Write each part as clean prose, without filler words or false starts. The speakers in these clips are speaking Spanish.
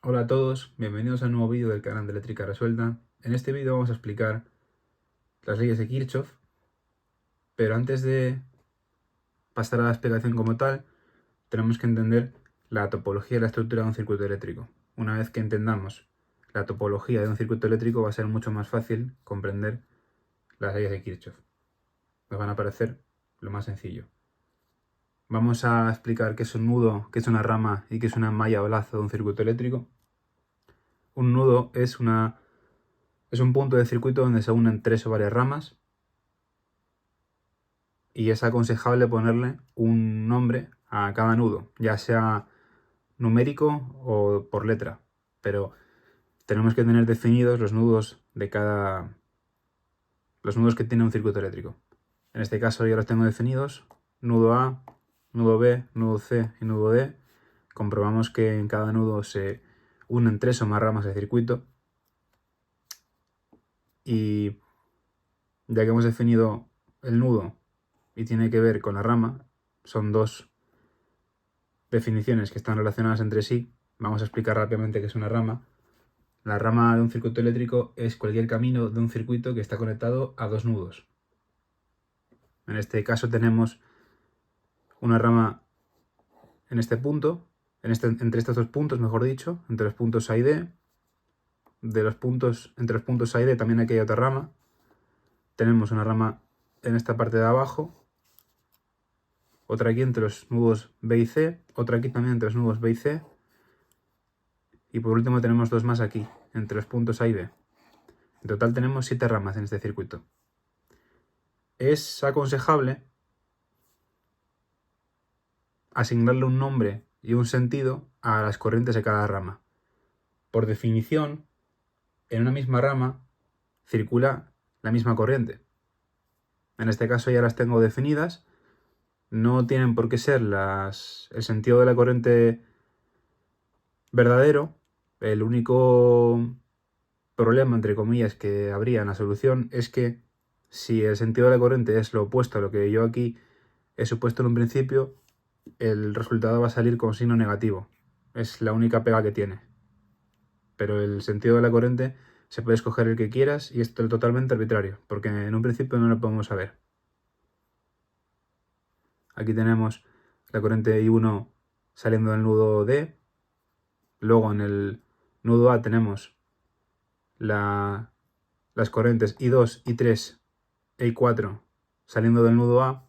Hola a todos, bienvenidos a un nuevo vídeo del canal de Eléctrica Resuelta. En este vídeo vamos a explicar las leyes de Kirchhoff, pero antes de pasar a la explicación como tal, tenemos que entender la topología y la estructura de un circuito eléctrico. Una vez que entendamos la topología de un circuito eléctrico, va a ser mucho más fácil comprender las leyes de Kirchhoff. Nos van a parecer lo más sencillo. Vamos a explicar qué es un nudo, qué es una rama y qué es una malla o lazo de un circuito eléctrico. Un nudo es un punto del circuito donde se unen tres o varias ramas y es aconsejable ponerle un nombre a cada nudo, ya sea numérico o por letra, pero tenemos que tener definidos los nudos los nudos que tiene un circuito eléctrico. En este caso ya los tengo definidos: nudo A, nudo B, nudo C y nudo D. Comprobamos que en cada nudo se unen tres o más ramas de circuito. Y ya que hemos definido el nudo y tiene que ver con la rama, son dos definiciones que están relacionadas entre sí. Vamos a explicar rápidamente qué es una rama. La rama de un circuito eléctrico es cualquier camino de un circuito que está conectado a dos nudos. En este caso tenemos una rama en este punto, entre estos dos puntos, mejor dicho, entre los puntos A y D. Entre los puntos A y D también aquí hay otra rama. Tenemos una rama en esta parte de abajo, otra aquí entre los nudos B y C, otra aquí también entre los nudos B y C, y por último tenemos dos más aquí, entre los puntos A y B. En total tenemos 7 ramas en este circuito. Es aconsejable asignarle un nombre y un sentido a las corrientes de cada rama. Por definición, en una misma rama circula la misma corriente. En este caso ya las tengo definidas. No tienen por qué ser el sentido de la corriente verdadero. El único problema, entre comillas, que habría en la solución es que si el sentido de la corriente es lo opuesto a lo que yo aquí he supuesto en un principio, el resultado va a salir con signo negativo. Es la única pega que tiene. Pero el sentido de la corriente se puede escoger el que quieras y es totalmente arbitrario, porque en un principio no lo podemos saber. Aquí tenemos la corriente I1 saliendo del nudo D. Luego en el nudo A tenemos las corrientes I2, I3 e I4 saliendo del nudo A,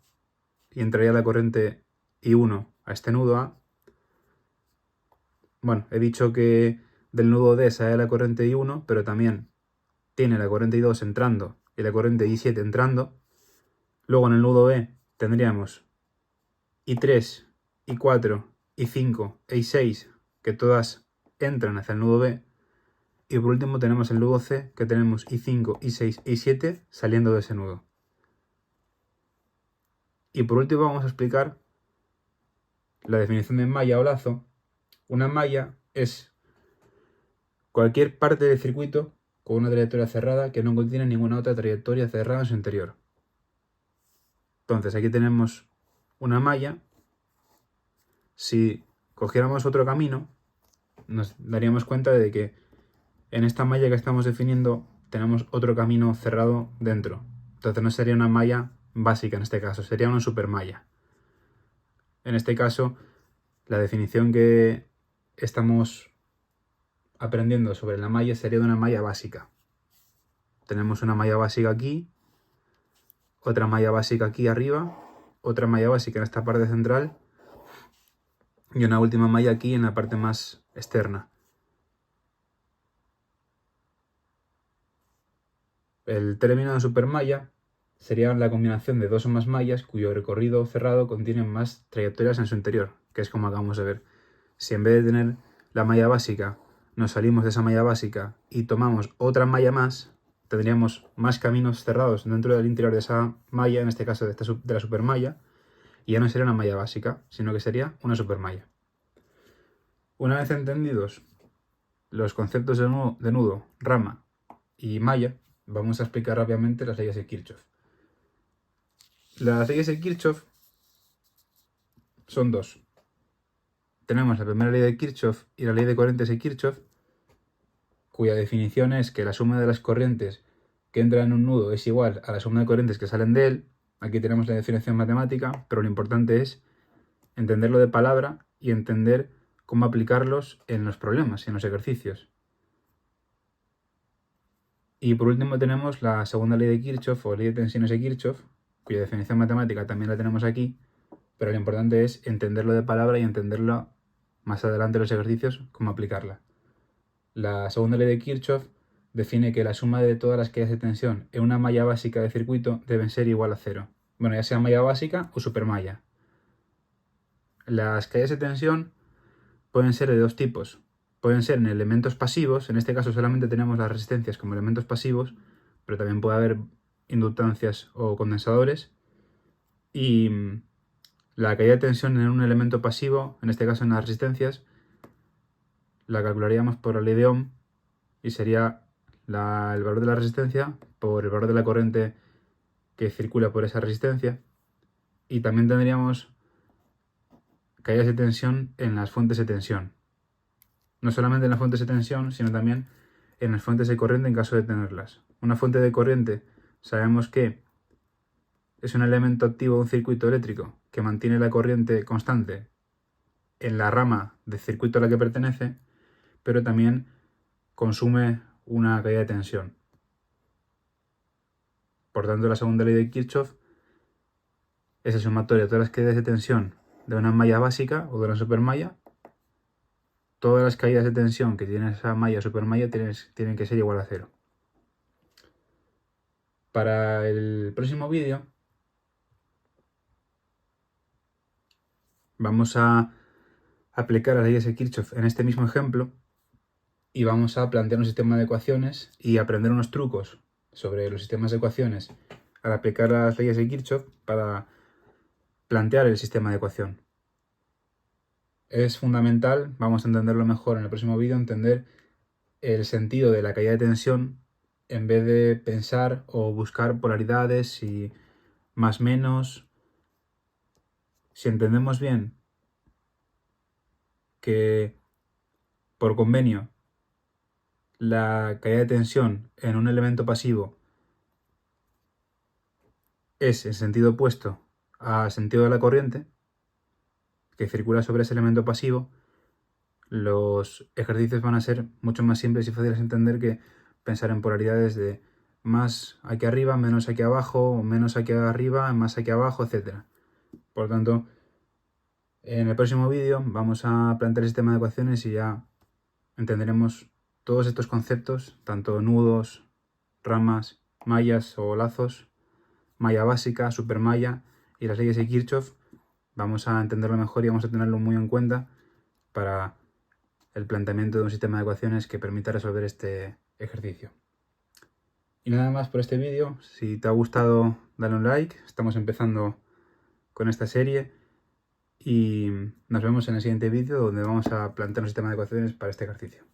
y entraría la corriente I1 a este nudo A. Bueno, he dicho que del nudo D sale la corriente I1, pero también tiene la corriente I2 entrando y la corriente I7 entrando. Luego en el nudo B tendríamos I3, I4, I5 e I6, que todas entran hacia el nudo B. Y por último tenemos el nudo C, que tenemos I5, I6 e I7 saliendo de ese nudo. Y por último vamos a explicar la definición de malla o lazo. Una malla es cualquier parte del circuito con una trayectoria cerrada que no contiene ninguna otra trayectoria cerrada en su interior. Entonces aquí tenemos una malla. Si cogiéramos otro camino, nos daríamos cuenta de que en esta malla que estamos definiendo tenemos otro camino cerrado dentro. Entonces no sería una malla básica en este caso, sería una supermalla. En este caso, la definición que estamos aprendiendo sobre la malla sería de una malla básica. Tenemos una malla básica aquí, otra malla básica aquí arriba, otra malla básica en esta parte central y una última malla aquí en la parte más externa. El término de supermalla sería la combinación de dos o más mallas cuyo recorrido cerrado contiene más trayectorias en su interior, que es como acabamos de ver. Si en vez de tener la malla básica nos salimos de esa malla básica y tomamos otra malla más, tendríamos más caminos cerrados dentro del interior de esa malla, en este caso de la supermalla, y ya no sería una malla básica, sino que sería una supermalla. Una vez entendidos los conceptos de nudo, rama y malla, vamos a explicar rápidamente las leyes de Kirchhoff. Las leyes de Kirchhoff son dos. tenemos la primera ley de Kirchhoff y la ley de corrientes de Kirchhoff, cuya definición es que la suma de las corrientes que entran en un nudo es igual a la suma de corrientes que salen de él. Aquí tenemos la definición matemática, pero lo importante es entenderlo de palabra y entender cómo aplicarlos en los problemas, en los ejercicios. Y por último tenemos la segunda ley de Kirchhoff o ley de tensiones de Kirchhoff, cuya definición matemática también la tenemos aquí, pero lo importante es entenderlo de palabra y entenderlo más adelante en los ejercicios, cómo aplicarla. La segunda ley de Kirchhoff define que la suma de todas las caídas de tensión en una malla básica de circuito deben ser igual a 0. Bueno, ya sea malla básica o supermalla. Las caídas de tensión pueden ser de dos tipos. Pueden ser en elementos pasivos, en este caso solamente tenemos las resistencias como elementos pasivos, pero también puede haber inductancias o condensadores. Y la caída de tensión en un elemento pasivo, en este caso en las resistencias, la calcularíamos por la ley de Ohm y sería el valor de la resistencia por el valor de la corriente que circula por esa resistencia. Y también tendríamos caídas de tensión en las fuentes de tensión. No solamente en las fuentes de tensión, sino también en las fuentes de corriente en caso de tenerlas. Una fuente de corriente sabemos que es un elemento activo de un circuito eléctrico que mantiene la corriente constante en la rama del circuito a la que pertenece, pero también consume una caída de tensión. Por tanto, la segunda ley de Kirchhoff es el sumatorio de todas las caídas de tensión de una malla básica o de una supermalla. Todas las caídas de tensión que tiene esa malla o supermalla tienen que ser igual a 0. Para el próximo vídeo vamos a aplicar las leyes de Kirchhoff en este mismo ejemplo y vamos a plantear un sistema de ecuaciones y aprender unos trucos sobre los sistemas de ecuaciones al aplicar las leyes de Kirchhoff para plantear el sistema de ecuación. Es fundamental, vamos a entenderlo mejor en el próximo vídeo, entender el sentido de la caída de tensión en vez de pensar o buscar polaridades y más menos. Si entendemos bien que por convenio la caída de tensión en un elemento pasivo es en sentido opuesto al sentido de la corriente que circula sobre ese elemento pasivo, los ejercicios van a ser mucho más simples y fáciles de entender que pensar en polaridades de más aquí arriba, menos aquí abajo, o menos aquí arriba, más aquí abajo, etc. Por lo tanto, en el próximo vídeo vamos a plantear el sistema de ecuaciones y ya entenderemos todos estos conceptos, tanto nudos, ramas, mallas o lazos, malla básica, supermalla y las leyes de Kirchhoff. Vamos a entenderlo mejor y vamos a tenerlo muy en cuenta para el planteamiento de un sistema de ecuaciones que permita resolver este ejercicio. Y nada más por este vídeo. Si te ha gustado, dale un like. Estamos empezando con esta serie y nos vemos en el siguiente vídeo donde vamos a plantear un sistema de ecuaciones para este ejercicio.